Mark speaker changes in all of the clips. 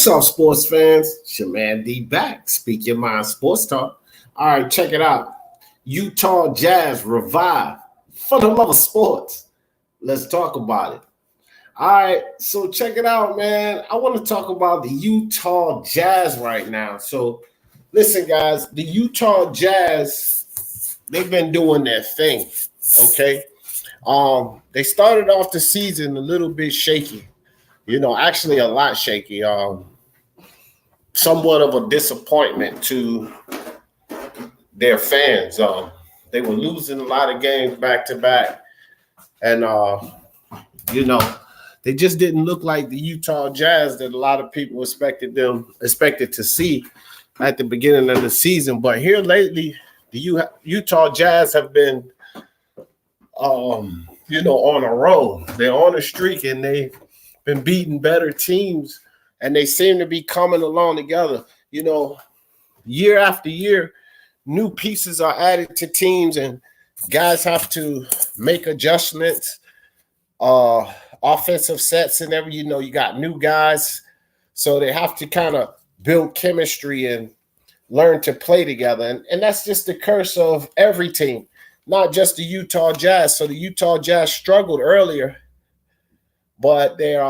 Speaker 1: What's up, sports fans? It's your man D back. Speak Your Mind Sports Talk. All right, check it out. Utah Jazz revive for the love of sports. Let's talk about it. All right, so check it out, man. I want to talk about the Utah Jazz right now. So, listen, guys, the Utah Jazz, they've been doing their thing. Okay, they started off the season a little bit shaky. Actually a lot shaky. Somewhat of a disappointment to their fans. They were losing a lot of games back to back, and they just didn't look like the Utah Jazz that a lot of people expected to see at the beginning of the season. But here lately, the Utah Jazz have been, on a roll. They're on a streak, and they've been beating better teams, and they seem to be coming along together. Year after year, new pieces are added to teams, and guys have to make adjustments, offensive sets, and you got new guys, so they have to kind of build chemistry and learn to play together. And that's just the curse of every team, not just the Utah Jazz. So the Utah Jazz struggled earlier, but they're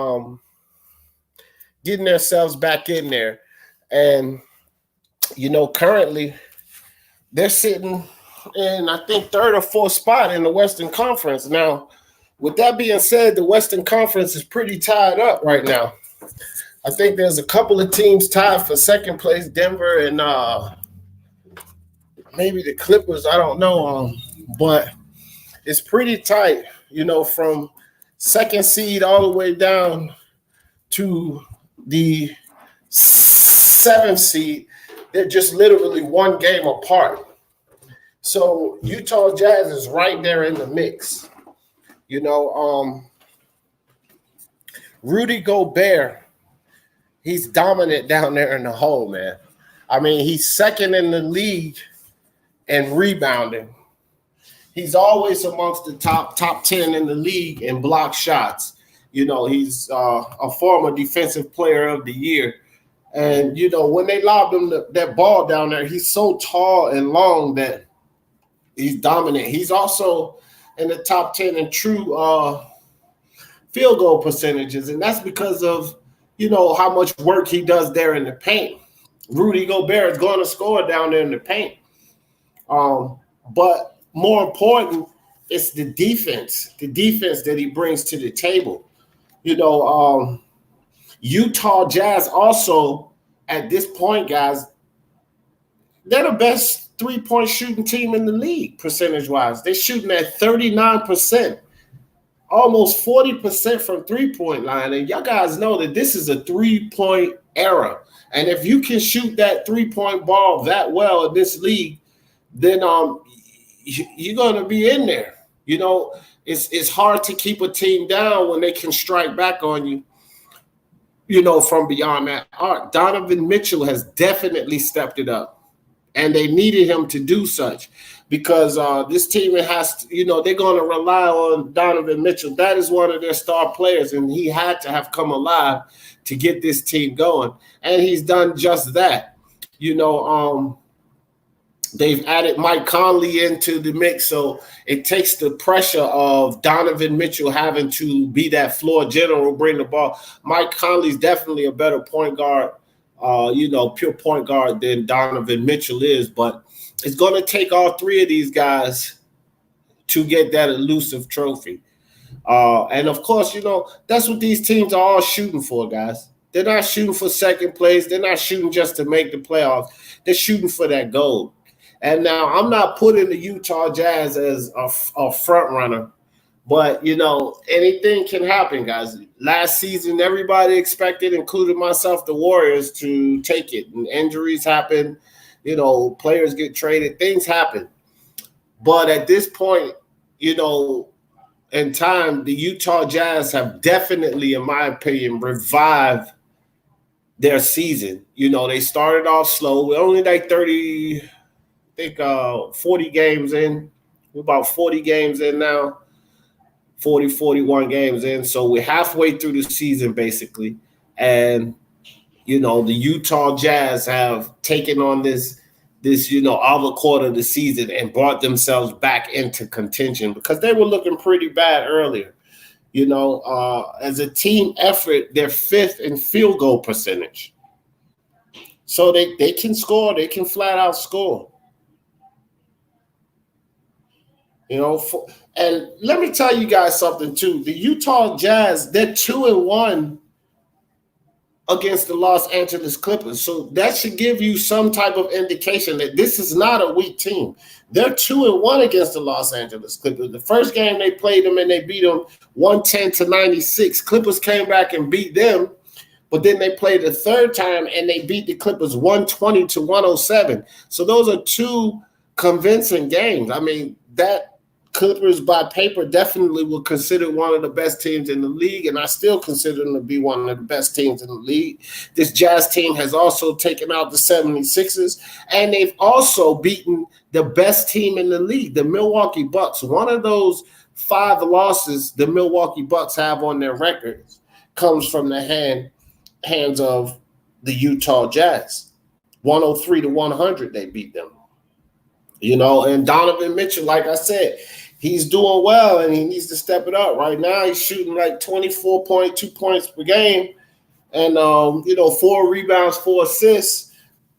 Speaker 1: getting themselves back in there. And, currently they're sitting in, I think, third or fourth spot in the Western Conference. Now, with that being said, the Western Conference is pretty tied up right now. I think there's a couple of teams tied for second place, Denver and maybe the Clippers. I don't know. But it's pretty tight, from second seed all the way down to the seventh seed. They're just literally one game apart. So Utah Jazz is right there in the mix. Rudy Gobert, he's dominant down there in the hole, man. I mean, he's second in the league in rebounding. He's always amongst the top 10 in the league in block shots. He's a former defensive player of the year. And, when they lobbed him that ball down there, he's so tall and long that he's dominant. He's also in the top 10 in true field goal percentages. And that's because of, how much work he does there in the paint. Rudy Gobert is going to score down there in the paint. But more important, it's the defense that he brings to the table. Utah Jazz also, at this point, guys, they're the best three-point shooting team in the league, percentage-wise. They're shooting at 39%, almost 40% from three-point line. And y'all guys know that this is a three-point era. And if you can shoot that three-point ball that well in this league, then you're going to be in there. It's hard to keep a team down when they can strike back on you, from beyond that arc. Donovan Mitchell has definitely stepped it up, and they needed him to do such because this team has to, they're going to rely on Donovan Mitchell. That is one of their star players, and he had to have come alive to get this team going, and he's done just that. They've added Mike Conley into the mix, so it takes the pressure of Donovan Mitchell having to be that floor general, bring the ball. Mike Conley's definitely a better point guard, pure point guard than Donovan Mitchell is, but it's going to take all three of these guys to get that elusive trophy. And, of course, that's what these teams are all shooting for, guys. They're not shooting for second place. They're not shooting just to make the playoffs. They're shooting for that gold. And now I'm not putting the Utah Jazz as a front runner, but, anything can happen, guys. Last season, everybody expected, including myself, the Warriors to take it. And injuries happen, players get traded, things happen. But at this point, in time, the Utah Jazz have definitely, in my opinion, revived their season. They started off slow. We're only like 40 games in. We're about 40 games in now, 41 games in. So we're halfway through the season, basically. And The Utah Jazz have taken on this other quarter of the season and brought themselves back into contention because they were looking pretty bad earlier. As a team effort, they're 5th in field goal percentage. So they can score. They can flat out score. And let me tell you guys something too. The Utah Jazz, they're 2-1 against the Los Angeles Clippers. So that should give you some type of indication that this is not a weak team. They're 2-1 against the Los Angeles Clippers. The first game they played them and they beat them 110-96. Clippers came back and beat them, but then they played the third time and they beat the Clippers 120-107. So those are 2 convincing games. I mean, that Clippers by paper definitely were considered one of the best teams in the league, and I still consider them to be one of the best teams in the league. This Jazz team has also taken out the 76ers, and they've also beaten the best team in the league, the Milwaukee Bucks. One of those 5 losses the Milwaukee Bucks have on their records comes from the hands of the Utah Jazz. 103-100 they beat them. And Donovan Mitchell, like I said, he's doing well and he needs to step it up. Right now, he's shooting like 24.2 points per game and, 4 rebounds, 4 assists,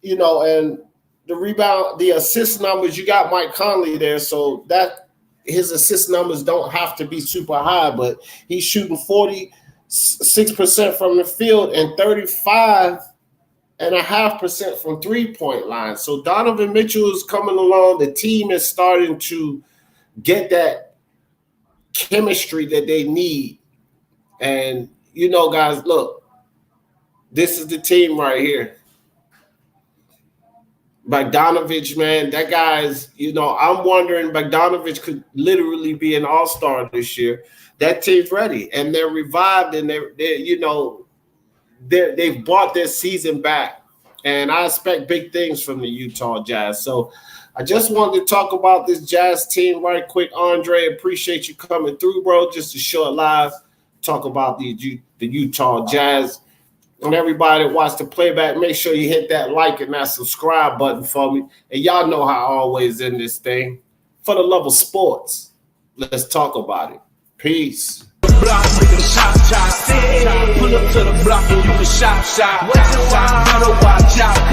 Speaker 1: and the assist numbers, you got Mike Conley there. So that his assist numbers don't have to be super high, but he's shooting 46% from the field and 35.5% from 3-point line. So Donovan Mitchell is coming along. The team is starting to get that chemistry that they need. And, guys, look, this is the team right here. Bogdanovich, man, that guy's, I'm wondering Bogdanovich could literally be an all-star this year. That team's ready, and they're revived, and they've brought their season back, and I expect big things from the Utah Jazz. So I just wanted to talk about this Jazz team right quick. Andre, appreciate you coming through, bro, just to show it live, talk about the Utah Jazz. And everybody that watched the playback, make sure you hit that like and that subscribe button for me. And y'all know how I always end this thing. For the love of sports, let's talk about it. Peace. Block, pull up to the block and you can shop. Watch out.